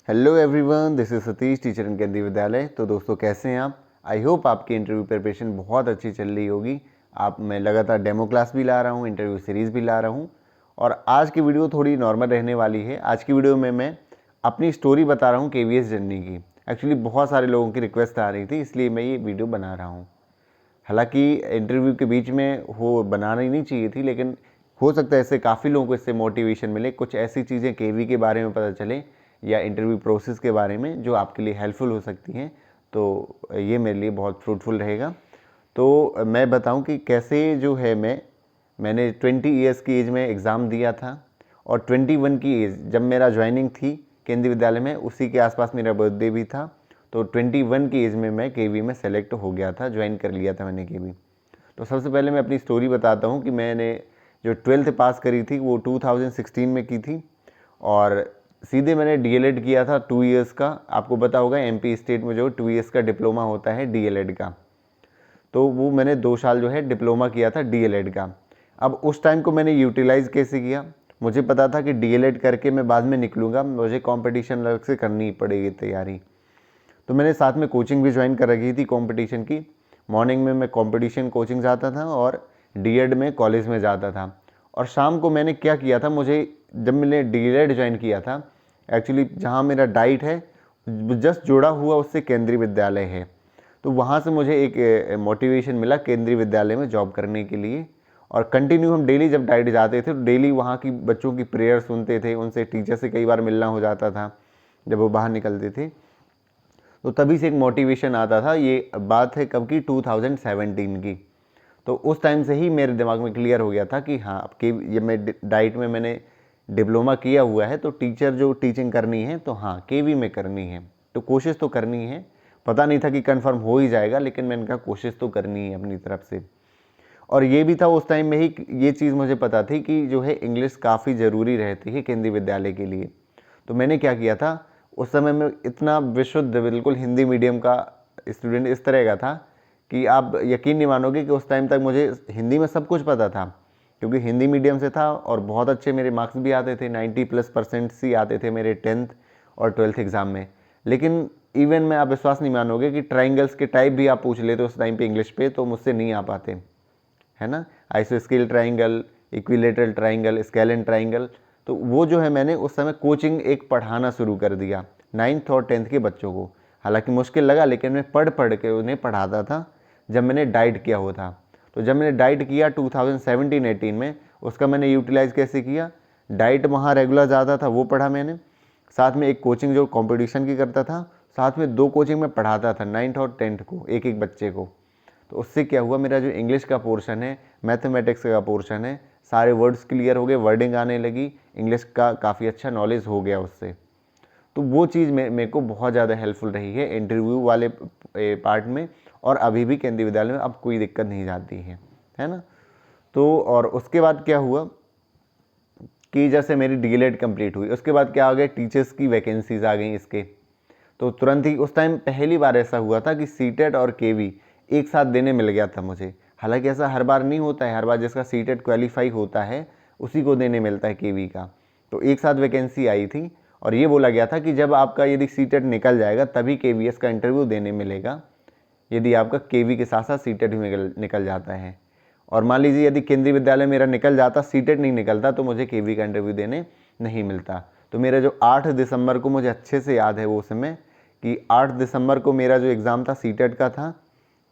Hello everyone, this is Satish, teacher इन केंद्रीय विद्यालय। तो दोस्तों, कैसे हैं आप? आई होप आपकी इंटरव्यू प्रिपरेशन बहुत अच्छी चल रही होगी। मैं लगातार डेमो क्लास भी ला रहा हूँ, इंटरव्यू सीरीज़ भी ला रहा हूँ। और आज की वीडियो थोड़ी नॉर्मल रहने वाली है। आज की वीडियो में मैं अपनी स्टोरी बता रहा हूँ केवीएस जर्नी की। एक्चुअली बहुत सारे लोगों की रिक्वेस्ट आ रही थी, इसलिए मैं ये वीडियो बना रहा हूँ। हालांकि इंटरव्यू के बीच में वो बनाना ही नहीं चाहिए थी, लेकिन हो सकता है इससे काफ़ी लोगों को इससे मोटिवेशन मिले, कुछ ऐसी चीज़ें केवी के बारे में पता चले या इंटरव्यू प्रोसेस के बारे में जो आपके लिए हेल्पफुल हो सकती हैं। तो ये मेरे लिए बहुत फ्रूटफुल रहेगा। तो मैं बताऊं कि कैसे जो है मैंने 20 ईयर्स की एज में एग्ज़ाम दिया था, और 21 की एज जब मेरा ज्वाइनिंग थी केंद्रीय विद्यालय में, उसी के आसपास मेरा बर्थडे भी था। तो 21 की एज में मैं केवी में सेलेक्ट हो गया था, ज्वाइन कर लिया था मैंने केवी। तो सबसे पहले मैं अपनी स्टोरी बताता हूँ कि मैंने जो 12th पास करी थी वो 2016 में की थी, और सीधे मैंने डीएलएड किया था 2 ईयर्स का। आपको पता होगा एमपी स्टेट में जो 2 ईयर्स का डिप्लोमा होता है डीएलएड का, तो वो मैंने 2 साल जो है डिप्लोमा किया था डीएलएड का। अब उस टाइम को मैंने यूटिलाइज़ कैसे किया? मुझे पता था कि डीएलएड करके मैं बाद में निकलूँगा, मुझे कंपटीशन अलग से करनी पड़ेगी तैयारी। तो मैंने साथ में कोचिंग भी ज्वाइन कर रखी थी कंपटीशन की। मॉर्निंग में मैं कंपटीशन कोचिंग जाता था और डीएड में कॉलेज में जाता था। और शाम को मैंने क्या किया था, मुझे जब मैंने डीएड ज्वाइन किया था, एक्चुअली जहाँ मेरा डाइट है जस्ट जुड़ा हुआ उससे केंद्रीय विद्यालय है, तो वहाँ से मुझे एक मोटिवेशन मिला केंद्रीय विद्यालय में जॉब करने के लिए। और कंटिन्यू हम डेली जब डाइट जाते थे तो डेली वहाँ की बच्चों की प्रेयर सुनते थे, उनसे टीचर से कई बार मिलना हो जाता था जब वो बाहर निकलते थे। तो तभी से एक मोटिवेशन आता था। ये बात है कब की? 2017 की। तो उस टाइम से ही मेरे दिमाग में क्लियर हो गया था कि हाँ, अब के ये मैं डाइट में मैंने डिप्लोमा किया हुआ है, तो टीचर जो टीचिंग करनी है तो हाँ केवी में करनी है, तो कोशिश तो करनी है। पता नहीं था कि कंफर्म हो ही जाएगा, लेकिन मैंने कहा कोशिश तो करनी है अपनी तरफ से। और ये भी था उस टाइम में ही, ये चीज़ मुझे पता थी कि जो है इंग्लिश काफ़ी ज़रूरी रहती है केंद्रीय विद्यालय के लिए। तो मैंने क्या किया था, उस समय में इतना विशुद्ध बिल्कुल हिंदी मीडियम का स्टूडेंट इस तरह का था कि आप यकीन नहीं मानोगे कि उस टाइम तक मुझे हिंदी में सब कुछ पता था, क्योंकि हिंदी मीडियम से था और बहुत अच्छे मेरे मार्क्स भी आते थे, 90+% ही आते थे मेरे 10th और 12th एग्ज़ाम में। लेकिन इवन में आप विश्वास नहीं मानोगे कि ट्राइंगल्स के टाइप भी आप पूछ लेते उस टाइम पे इंग्लिश पे, तो मुझसे नहीं आ पाते, है ना। आइसोस्केल triangle, equilateral triangle, scalene triangle, तो वो जो है मैंने उस समय कोचिंग एक पढ़ाना शुरू कर दिया 9th और 10th के बच्चों को। हालांकि मुश्किल लगा, लेकिन मैं पढ़ पढ़ के उन्हें पढ़ाता था जब मैंने डाइट किया हुआ था। तो जब मैंने डाइट किया 2017-18 में, उसका मैंने यूटिलाइज़ कैसे किया? डाइट वहाँ रेगुलर जाता था, वो पढ़ा मैंने। साथ में एक कोचिंग जो कंपटीशन की करता था, साथ में 2 कोचिंग में पढ़ाता था 9th और 10th को, एक एक बच्चे को। तो उससे क्या हुआ, मेरा जो इंग्लिश का पोर्शन है, मैथमेटिक्स का पोर्शन है, सारे वर्ड्स क्लियर हो गए, वर्डिंग आने लगी, इंग्लिश का काफ़ी अच्छा नॉलेज हो गया उससे। तो वो चीज़ मेरे को बहुत ज़्यादा हेल्पफुल रही है इंटरव्यू वाले पार्ट में, और अभी भी केंद्रीय विद्यालय में अब कोई दिक्कत नहीं जाती है ना। तो और उसके बाद क्या हुआ कि जैसे मेरी डीएलएड कंप्लीट हुई, उसके बाद क्या आ गया, टीचर्स की वैकेंसीज आ गई इसके। तो तुरंत ही उस टाइम पहली बार ऐसा हुआ था कि सीटेट और केवी एक साथ देने मिल गया था मुझे। हालांकि ऐसा हर बार नहीं होता है, हर बार जिसका सीटेट क्वालिफाई होता है उसी को देने मिलता है केवी का। तो एक साथ वैकेंसी आई थी, और ये बोला गया था कि जब आपका यदि सीटेट निकल जाएगा तभी केवीएस का इंटरव्यू देने मिलेगा, यदि आपका केवी के साथ साथ सीटेट भी निकल जाता है। और मान लीजिए यदि केंद्रीय विद्यालय मेरा निकल जाता, सीटेट नहीं निकलता, तो मुझे केवी का इंटरव्यू देने नहीं मिलता। तो मेरा जो 8 दिसंबर को, मुझे अच्छे से याद है वो समय, कि 8 दिसंबर को मेरा जो एग्ज़ाम था सीटेट का था,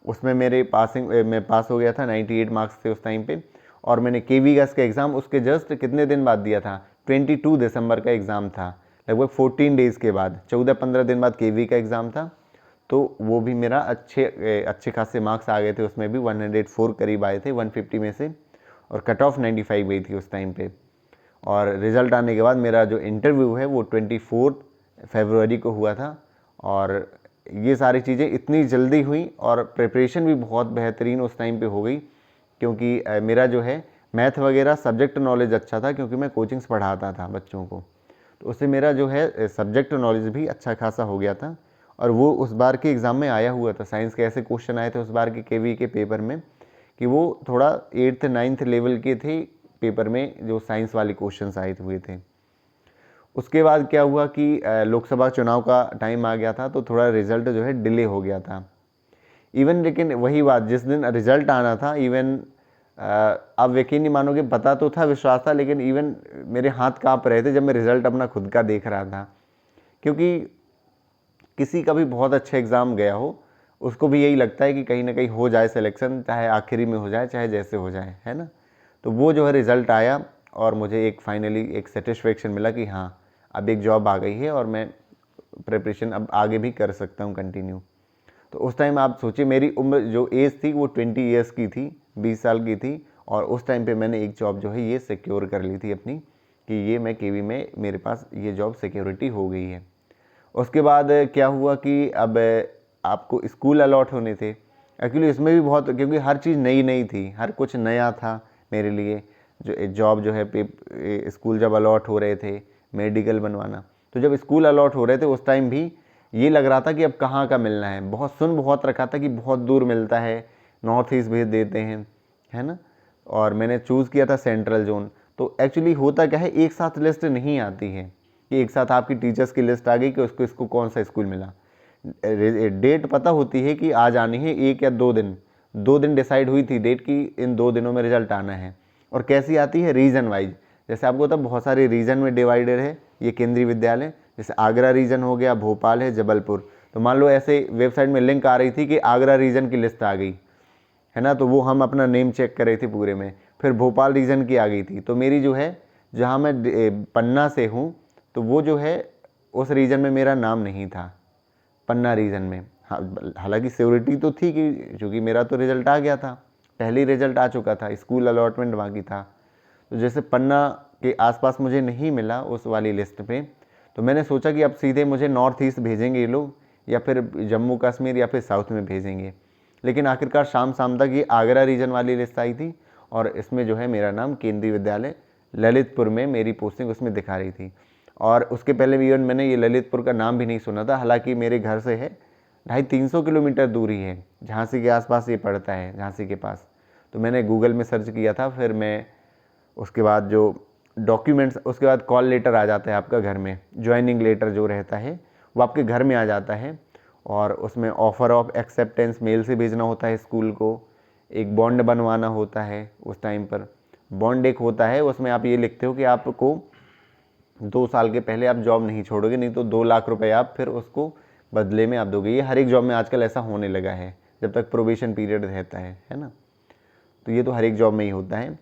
उसमें मेरे मैं पास हो गया था, 98 मार्क्स थे उस टाइम पे। और मैंने केवी का इसका एग्ज़ाम उसके जस्ट कितने दिन बाद दिया था, 22 दिसंबर का एग्ज़ाम था, लगभग 14 डेज़ के बाद, 14-15 दिन बाद केवी का एग्ज़ाम था। तो वो भी मेरा अच्छे खासे मार्क्स आ गए थे, उसमें भी 104 करीब आए थे 150 में से, और कट ऑफ 95 गई थी उस टाइम पे। और रिज़ल्ट आने के बाद मेरा जो इंटरव्यू है वो 24 फरवरी को हुआ था। और ये सारी चीज़ें इतनी जल्दी हुई और प्रिपरेशन भी बहुत बेहतरीन उस टाइम पे हो गई, क्योंकि मेरा जो है मैथ वगैरह सब्जेक्ट नॉलेज अच्छा था, क्योंकि मैं कोचिंग्स पढ़ाता था बच्चों को, तो उससे मेरा जो है सब्जेक्ट नॉलेज भी अच्छा खासा हो गया था। और वो उस बार के एग्ज़ाम में आया हुआ था, साइंस के ऐसे क्वेश्चन आए थे उस बार के केवी के पेपर में कि वो थोड़ा 8th 9th लेवल के थे पेपर में, जो साइंस वाले क्वेश्चंस आए हुए थे। उसके बाद क्या हुआ कि लोकसभा चुनाव का टाइम आ गया था, तो थोड़ा रिज़ल्ट जो है डिले हो गया था इवन। लेकिन वही बात, जिस दिन रिज़ल्ट आना था इवन, आप यकीन नहीं मानोगे, पता तो था, विश्वास था, लेकिन इवन मेरे हाथ काँप रहे थे जब मैं रिज़ल्ट अपना खुद का देख रहा था। क्योंकि किसी का भी बहुत अच्छा एग्ज़ाम गया हो, उसको भी यही लगता है कि कहीं ना कहीं हो जाए सिलेक्शन, चाहे आखिरी में हो जाए, चाहे जैसे हो जाए, है ना। तो वो जो है रिज़ल्ट आया और मुझे एक फाइनली एक सेटिस्फेक्शन मिला कि हाँ, अब एक जॉब आ गई है और मैं प्रिपरेशन अब आगे भी कर सकता हूँ कंटिन्यू। तो उस टाइम आप सोचिए, मेरी उम्र जो एज थी वो 20 ईयर्स की थी, 20 साल की थी, और उस टाइम पे मैंने एक जॉब जो है ये सिक्योर कर ली थी अपनी, कि ये मैं केवी में, मेरे पास ये जॉब सिक्योरिटी हो गई है। उसके बाद क्या हुआ कि अब आपको स्कूल अलॉट होने थे। एक्चुअली इसमें भी बहुत, क्योंकि हर चीज़ नई नई थी, हर कुछ नया था मेरे लिए। जो जॉब जो है स्कूल जब अलॉट हो रहे थे, मेडिकल बनवाना, तो जब स्कूल अलॉट हो रहे थे उस टाइम भी ये लग रहा था कि अब कहाँ का मिलना है। बहुत रखा था कि बहुत दूर मिलता है, नॉर्थ ईस्ट भेज देते हैं, है ना। और मैंने चूज़ किया था सेंट्रल जोन। तो एक्चुअली होता क्या है, एक साथ लिस्ट नहीं आती है कि एक साथ आपकी टीचर्स की लिस्ट आ गई कि उसको इसको कौन सा स्कूल मिला। डेट पता होती है कि आज आनी है, 1 या 2 दिन डिसाइड हुई थी डेट कि इन 2 दिनों में रिजल्ट आना है। और कैसी आती है, रीजन वाइज। जैसे आपको पता बहुत सारे रीजन में डिवाइडेड है ये केंद्रीय विद्यालय। जैसे आगरा रीजन हो गया, भोपाल है, जबलपुर। तो मान लो ऐसे वेबसाइट में लिंक आ रही थी कि आगरा रीजन की लिस्ट आ गई, है ना, तो वो हम अपना नेम चेक कर रहे थे पूरे में। फिर भोपाल रीजन की आ गई थी, तो मेरी जो है, जहाँ मैं पन्ना से हूँ, तो वो जो है उस रीजन में मेरा नाम नहीं था, पन्ना रीजन में। हाँ, हालांकि सिक्योरिटी तो थी कि चूँकि मेरा तो रिजल्ट आ गया था, पहले रिजल्ट आ चुका था, स्कूल अलॉटमेंट बाकी था। तो जैसे पन्ना के आसपास मुझे नहीं मिला उस वाली लिस्ट पे, तो मैंने सोचा कि अब सीधे मुझे नॉर्थ ईस्ट भेजेंगे ये लोग, या फिर जम्मू कश्मीर या फिर साउथ में भेजेंगे। लेकिन आखिरकार शाम शाम तक ये आगरा रीजन वाली लिस्ट आई थी, और इसमें जो है मेरा नाम केंद्रीय विद्यालय ललितपुर में मेरी पोस्टिंग उसमें दिखा रही थी। और उसके पहले भी इवन मैंने ये ललितपुर का नाम भी नहीं सुना था, हालांकि मेरे घर से है 250-300 किलोमीटर दूरी है, झांसी के आसपास ये पड़ता है, झांसी के पास। तो मैंने गूगल में सर्च किया था, फिर मैं उसके बाद जो डॉक्यूमेंट्स, उसके बाद कॉल लेटर आ जाता है आपका घर में, ज्वाइनिंग लेटर जो रहता है वो आपके घर में आ जाता है, और उसमें ऑफ़र ऑफ एक्सेप्टेंस मेल से भेजना होता है स्कूल को। एक बॉन्ड बनवाना होता है उस टाइम पर, बॉन्ड एक होता है, उसमें आप ये लिखते हो कि आपको 2 साल के पहले आप जॉब नहीं छोड़ोगे, नहीं तो 2 लाख रुपए आप फिर उसको बदले में आप दोगे। ये हर एक जॉब में आजकल ऐसा होने लगा है, जब तक प्रोबेशन पीरियड रहता है ना। तो ये तो हर एक जॉब में ही होता है।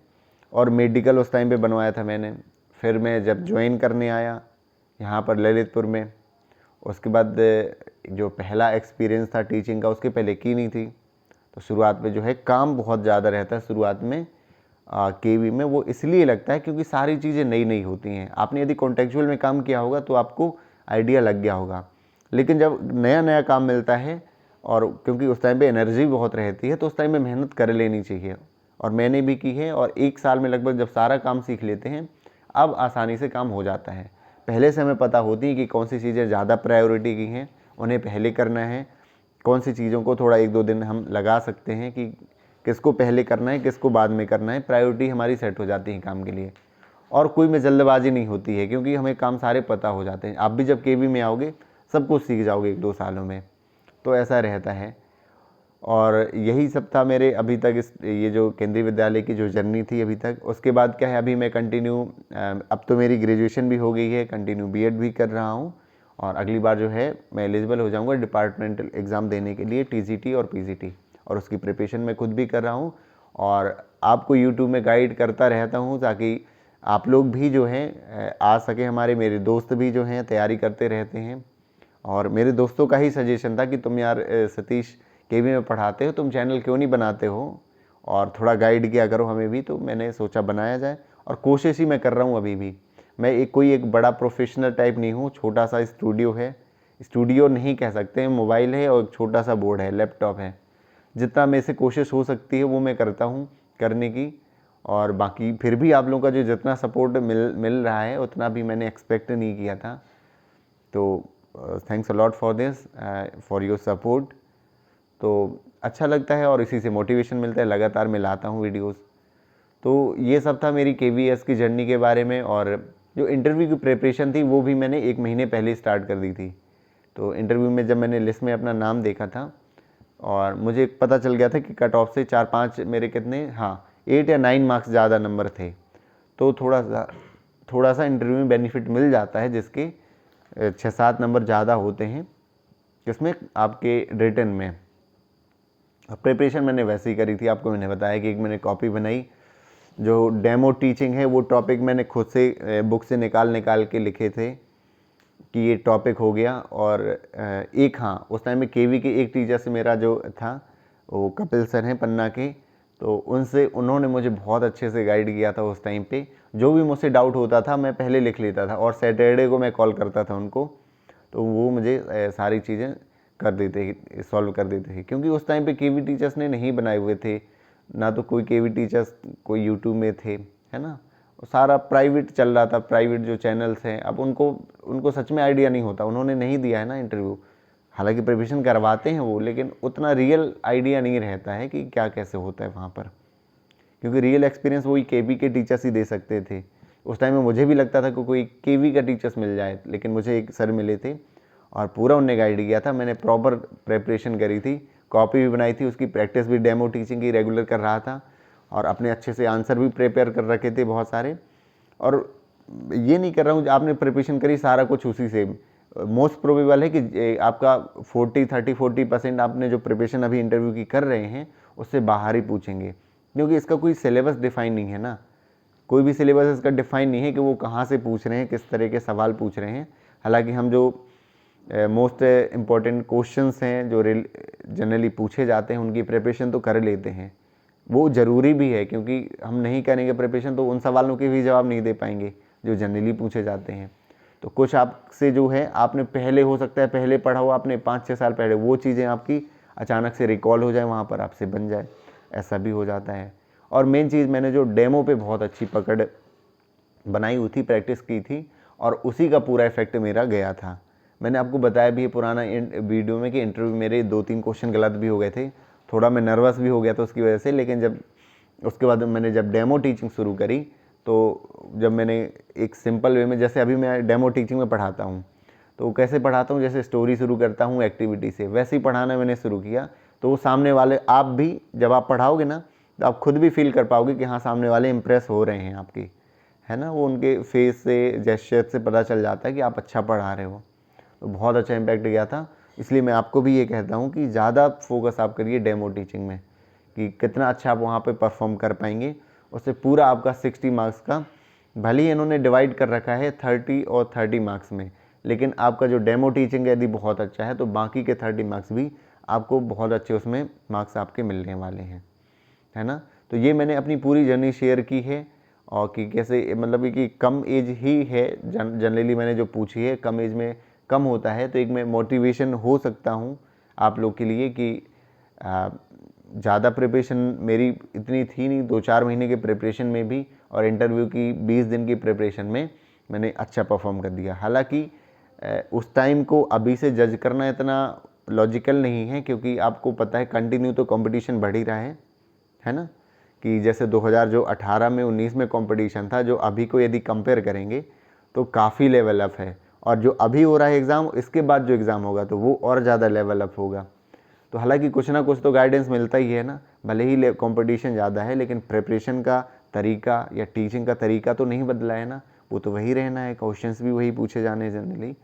और मेडिकल उस टाइम पे बनवाया था मैंने। फिर मैं जब ज्वाइन करने आया यहाँ पर ललितपुर में, उसके बाद जो पहला एक्सपीरियंस था टीचिंग का, उसके पहले की नहीं थी। तो शुरुआत में जो है काम बहुत ज़्यादा रहता है शुरुआत में केवी में। वो इसलिए लगता है क्योंकि सारी चीज़ें नई नई होती हैं। आपने यदि कॉन्टेक्चुअल में काम किया होगा तो आपको आइडिया लग गया होगा, लेकिन जब नया नया काम मिलता है, और क्योंकि उस टाइम पे एनर्जी बहुत रहती है, तो उस टाइम में मेहनत कर लेनी चाहिए। और मैंने भी की है, और 1 साल में लगभग जब सारा काम सीख लेते हैं, अब आसानी से काम हो जाता है। पहले से हमें पता होती है कि कौन सी चीज़ें ज़्यादा प्रायोरिटी की हैं, उन्हें पहले करना है, कौन सी चीज़ों को थोड़ा 1-2 दिन हम लगा सकते हैं कि किसको पहले करना है, किसको बाद में करना है। प्रायोरिटी हमारी सेट हो जाती है काम के लिए, और कोई में जल्दबाजी नहीं होती है, क्योंकि हमें काम सारे पता हो जाते हैं। आप भी जब केवी में आओगे सब कुछ सीख जाओगे 1-2 सालों में, तो ऐसा रहता है। और यही सब था मेरे अभी तक इस ये जो केंद्रीय विद्यालय की जो जर्नी थी अभी तक। उसके बाद क्या है, अभी मैं कंटिन्यू, अब तो मेरी ग्रेजुएशन भी हो गई है, कंटिन्यू बीएड भी कर रहा हूँ, और अगली बार जो है मैं एलिजिबल हो जाऊँगा डिपार्टमेंटल एग्ज़ाम देने के लिए, टीजीटी और पीजीटी, और उसकी प्रिपरेशन मैं खुद भी कर रहा हूँ। और आपको यूट्यूब में गाइड करता रहता हूँ, ताकि आप लोग भी जो हैं आ सके। हमारे मेरे दोस्त भी जो हैं तैयारी करते रहते हैं, और मेरे दोस्तों का ही सजेशन था कि तुम यार सतीश केवी में पढ़ाते हो, तुम चैनल क्यों नहीं बनाते हो, और थोड़ा गाइड किया करो हमें भी। तो मैंने सोचा बनाया जाए, और कोशिश ही मैं कर रहा हूँ अभी भी। मैं एक बड़ा प्रोफेशनल टाइप नहीं हूँ, छोटा सा स्टूडियो है, स्टूडियो नहीं कह सकते, मोबाइल है और एक छोटा सा बोर्ड है, लैपटॉप है। जितना मेरे से कोशिश हो सकती है वो मैं करता हूँ करने की। और बाकी फिर भी आप लोगों का जो जितना सपोर्ट मिल रहा है उतना भी मैंने एक्सपेक्ट नहीं किया था। तो thanks a lot for this, for your support. तो अच्छा लगता है, और इसी से मोटिवेशन मिलता है, लगातार मैं लाता हूँ वीडियोस। तो ये सब था मेरी केवीएस की जर्नी के बारे में। और जो इंटरव्यू की प्रिपरेशन थी वो भी मैंने 1 महीने पहले स्टार्ट कर दी थी। तो इंटरव्यू में जब मैंने लिस्ट में अपना नाम देखा था और मुझे पता चल गया था कि कट ऑफ से 4-5 मेरे कितने 8 या 9 मार्क्स ज़्यादा नंबर थे, तो थोड़ा सा इंटरव्यू में बेनिफिट मिल जाता है, जिसके 6-7 नंबर ज़्यादा होते हैं जिसमें आपके रिटन में। प्रिपरेशन मैंने वैसे ही करी थी, आपको मैंने बताया कि एक मैंने कॉपी बनाई, जो डेमो टीचिंग है वो टॉपिक मैंने खुद से बुक से निकाल के लिखे थे कि ये टॉपिक हो गया। और एक उस टाइम में केवी के एक टीचर से मेरा जो था वो कपिल सर हैं पन्ना के, तो उन्होंने मुझे बहुत अच्छे से गाइड किया था उस टाइम पे। जो भी मुझसे डाउट होता था मैं पहले लिख लेता था और सैटरडे को मैं कॉल करता था उनको, तो वो मुझे सारी चीज़ें सॉल्व कर देते थे, क्योंकि उस टाइम पे केवी टीचर्स ने नहीं बनाए हुए थे, ना तो कोई केवी टीचर्स कोई यूट्यूब में थे, है ना। सारा प्राइवेट चल रहा था, प्राइवेट जो चैनल्स हैं, अब उनको सच में आइडिया नहीं होता, उन्होंने नहीं दिया है ना इंटरव्यू। हालांकि प्रिपरेशन करवाते हैं वो, लेकिन उतना रियल आइडिया नहीं रहता है कि क्या कैसे होता है वहाँ पर, क्योंकि रियल एक्सपीरियंस वही केवी के टीचर्स ही दे सकते थे। उस टाइम में मुझे भी लगता था कि कोई केवी का टीचर्स मिल जाए, लेकिन मुझे एक सर मिले थे और पूरा उनने गाइड किया था। मैंने प्रॉपर प्रिपरेशन करी थी, कॉपी भी बनाई थी, उसकी प्रैक्टिस भी डेमो टीचिंग की रेगुलर कर रहा था और अपने अच्छे से आंसर भी प्रिपेयर कर रखे थे बहुत सारे। और ये नहीं कर रहा हूँ आपने प्रिपरेशन करी सारा कुछ उसी से, मोस्ट प्रोबेबल है कि आपका 40% आपने जो प्रिपरेशन अभी इंटरव्यू की कर रहे हैं उससे बाहर ही पूछेंगे, क्योंकि इसका कोई सिलेबस डिफाइन नहीं है ना, कोई भी सिलेबस इसका डिफाइन नहीं है कि वो कहाँ से पूछ रहे हैं, किस तरह के सवाल पूछ रहे हैं। हालांकि हम जो मोस्ट इम्पॉर्टेंट क्वेश्चंस हैं जो जनरली पूछे जाते हैं उनकी प्रिपरेशन तो कर लेते हैं, वो ज़रूरी भी है, क्योंकि हम नहीं करेंगे प्रिपरेशन तो उन सवालों के भी जवाब नहीं दे पाएंगे जो जनरली पूछे जाते हैं। तो कुछ आपसे जो है आपने पहले, हो सकता है पहले पढ़ा हो आपने 5-6 साल पहले, वो चीज़ें आपकी अचानक से रिकॉल हो जाए, वहाँ पर आपसे बन जाए, ऐसा भी हो जाता है। और मेन चीज़, मैंने जो डेमो पे बहुत अच्छी पकड़ बनाई हुई थी, प्रैक्टिस की थी, और उसी का पूरा इफेक्ट मेरा गया था। मैंने आपको बताया भी है पुराना वीडियो में कि इंटरव्यू मेरे 2-3 क्वेश्चन गलत भी हो गए थे, थोड़ा मैं नर्वस भी हो गया था उसकी वजह से। लेकिन जब उसके बाद मैंने जब डेमो टीचिंग शुरू करी, तो जब मैंने एक सिंपल वे में, जैसे अभी मैं डेमो टीचिंग में पढ़ाता हूँ, तो कैसे पढ़ाता हूँ, जैसे स्टोरी शुरू करता हूँ एक्टिविटी से, वैसे ही पढ़ाना मैंने शुरू किया। तो वो सामने वाले, आप भी जब आप पढ़ाओगे ना, तो आप खुद भी फील कर पाओगे कि हाँ सामने वाले इम्प्रेस हो रहे हैं आपकी, है ना। वो उनके फेस से, जेस्चर से पता चल जाता है कि आप अच्छा पढ़ा रहे हो। तो बहुत अच्छा इम्पैक्ट गया था। इसलिए मैं आपको भी ये कहता हूँ कि ज़्यादा फोकस आप करिए डेमो टीचिंग में, कि कितना अच्छा आप वहाँ पे परफॉर्म कर पाएंगे। उससे पूरा आपका 60 मार्क्स का, भले ही इन्होंने डिवाइड कर रखा है 30 और 30 मार्क्स में, लेकिन आपका जो डेमो टीचिंग यदि बहुत अच्छा है तो बाकी के 30 मार्क्स भी आपको बहुत अच्छे उसमें मार्क्स आपके मिलने वाले हैं, है ना। तो ये मैंने अपनी पूरी जर्नी शेयर की है, और कि कैसे, मतलब कि कम एज ही है जनरली मैंने जो पूछी है, कम एज में कम होता है, तो एक मैं मोटिवेशन हो सकता हूँ आप लोग के लिए कि ज़्यादा प्रिपरेशन मेरी इतनी थी नहीं, 2-4 महीने के प्रिपरेशन में भी और इंटरव्यू की 20 दिन की प्रिपरेशन में मैंने अच्छा परफॉर्म कर दिया। हालांकि उस टाइम को अभी से जज करना इतना लॉजिकल नहीं है, क्योंकि आपको पता है कंटिन्यू तो कंपटीशन बढ़ ही रहा है ना। कि जैसे 2018 में 19 में कंपटीशन था, जो अभी को यदि कंपेयर करेंगे तो काफ़ी लेवल अप है, और जो अभी हो रहा है एग्ज़ाम, इसके बाद जो एग्ज़ाम होगा तो वो और ज़्यादा लेवल अप होगा। तो हालांकि कुछ ना कुछ तो गाइडेंस मिलता ही है ना, भले ही कंपटीशन ज़्यादा है, लेकिन प्रिपरेशन का तरीका या टीचिंग का तरीका तो नहीं बदला है ना, वो तो वही रहना है, क्वेश्चंस भी वही पूछे जाने जनरली।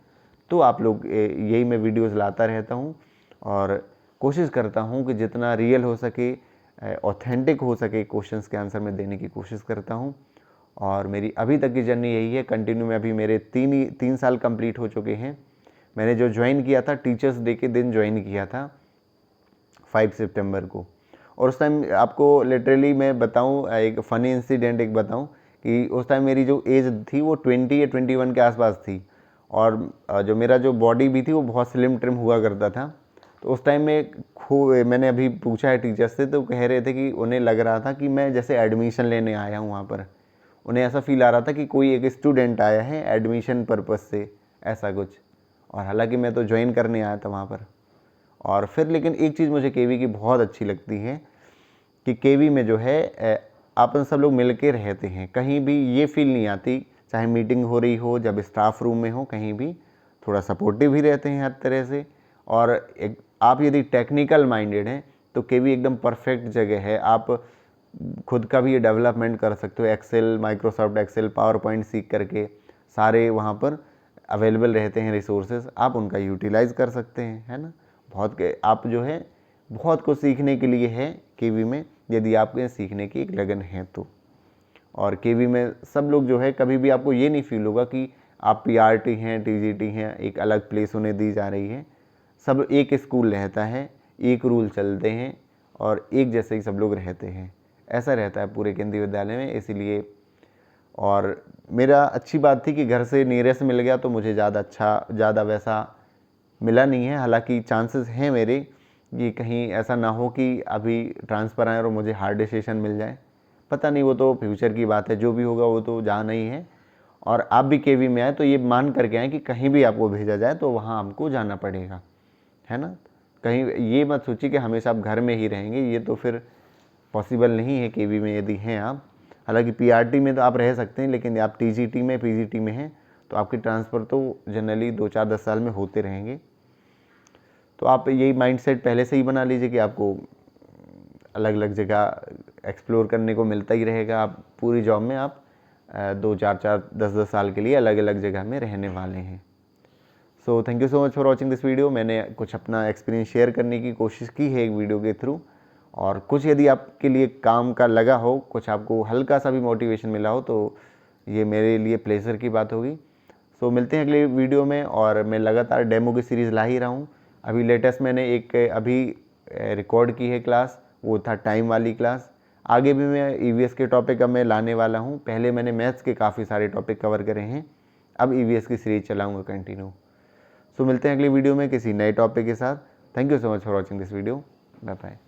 तो आप लोग, यही मैं वीडियोस लाता रहता हूँ और कोशिश करता हूँ कि जितना रियल हो सके, ऑथेंटिक हो सके, क्वेश्चंस के आंसर में देने की कोशिश करता हूँ। और मेरी अभी तक की जर्नी यही है, कंटिन्यू में अभी मेरे 3 साल कंप्लीट हो चुके हैं। मैंने जो ज्वाइन किया था, टीचर्स डे के दिन ज्वाइन किया था 5 सितंबर को, और उस टाइम आपको लिटरली मैं बताऊं, एक फ़नी इंसिडेंट एक बताऊं, कि उस टाइम मेरी जो एज थी वो 20 या 21 के आसपास थी, और जो मेरा जो बॉडी भी थी वो बहुत स्लिम ट्रिम हुआ करता था। तो उस टाइम में मैंने अभी पूछा है टीचर्स से, तो कह रहे थे कि उन्हें लग रहा था कि मैं जैसे एडमिशन लेने आया हूँ वहाँ पर, उन्हें ऐसा फील आ रहा था कि कोई एक स्टूडेंट आया है एडमिशन पर्पज़ से, ऐसा कुछ। और हालांकि मैं तो ज्वाइन करने आया था वहाँ पर। और फिर लेकिन एक चीज़ मुझे केवी की बहुत अच्छी लगती है कि केवी में जो है अपन सब लोग मिल के रहते हैं, कहीं भी ये फील नहीं आती चाहे मीटिंग हो रही हो, जब स्टाफ रूम में हो, कहीं भी थोड़ा सपोर्टिव ही रहते हैं हर तरह से। और एक आप यदि टेक्निकल माइंडेड हैं तो केवी एकदम परफेक्ट जगह है। आप खुद का भी ये डेवलपमेंट कर सकते हो, Excel, Microsoft Excel, PowerPoint सीख करके सारे वहाँ पर अवेलेबल रहते हैं रिसोर्सेज, आप उनका यूटिलाइज़ कर सकते हैं, है ना। आप जो है बहुत कुछ सीखने के लिए है केवी में, यदि आपके सीखने की एक लगन है तो। और केवी में सब लोग जो है, कभी भी आपको ये नहीं फील होगा कि आप पीआरटी हैं, टीजीटी हैं, एक अलग प्लेस उन्हें दी जा रही है। सब एक स्कूल रहता है, एक रूल चलते हैं और एक जैसे ही सब लोग रहते हैं, ऐसा रहता है पूरे केंद्रीय विद्यालय में। इसीलिए और मेरा अच्छी बात थी कि घर से नियरेस्ट मिल गया, तो मुझे ज़्यादा वैसा मिला नहीं है। हालांकि चांसेस हैं मेरे कि कहीं ऐसा ना हो कि अभी ट्रांसफ़र आए और मुझे हार्ड डिसीजन मिल जाए, पता नहीं, वो तो फ्यूचर की बात है, जो भी होगा वो तो जाना ही है। और आप भी केवी में आए तो ये मान करके आए कि कहीं भी आपको भेजा जाए तो वहाँ आपको जाना पड़ेगा, है ना। कहीं ये मत सोचिए कि हमेशा आप घर में ही रहेंगे, ये तो फिर पॉसिबल नहीं है केवी में यदि हैं आप। हालांकि पीआरटी में तो आप रह सकते हैं, लेकिन आप टीजीटी में, पीजीटी में हैं तो आपकी ट्रांसफ़र तो जनरली 2-4-10 साल में होते रहेंगे। तो आप यही माइंडसेट पहले से ही बना लीजिए कि आपको अलग अलग जगह एक्सप्लोर करने को मिलता ही रहेगा। आप पूरी जॉब में आप 2-4-10-10 साल के लिए अलग अलग जगह में रहने वाले हैं। So thank you so much for watching this video. मैंने कुछ अपना एक्सपीरियंस शेयर करने की कोशिश की है एक वीडियो के थ्रू, और कुछ यदि आपके लिए काम का लगा हो, कुछ आपको हल्का सा भी मोटिवेशन मिला हो, तो ये मेरे लिए प्लेजर की बात होगी। सो मिलते हैं अगले वीडियो में, और मैं लगातार डेमो की सीरीज़ ला ही रहा हूँ। अभी लेटेस्ट मैंने एक अभी रिकॉर्ड की है क्लास, वो था टाइम वाली क्लास। आगे भी मैं ईवीएस के टॉपिक अब मैं लाने वाला हूँ। पहले मैंने मैथ्स के काफ़ी सारे टॉपिक कवर करे हैं, अब ईवीएस की सीरीज चलाऊँगा कंटिन्यू। सो मिलते हैं अगली वीडियो में किसी नए टॉपिक के साथ। Thank you so much for watching this video. Bye bye.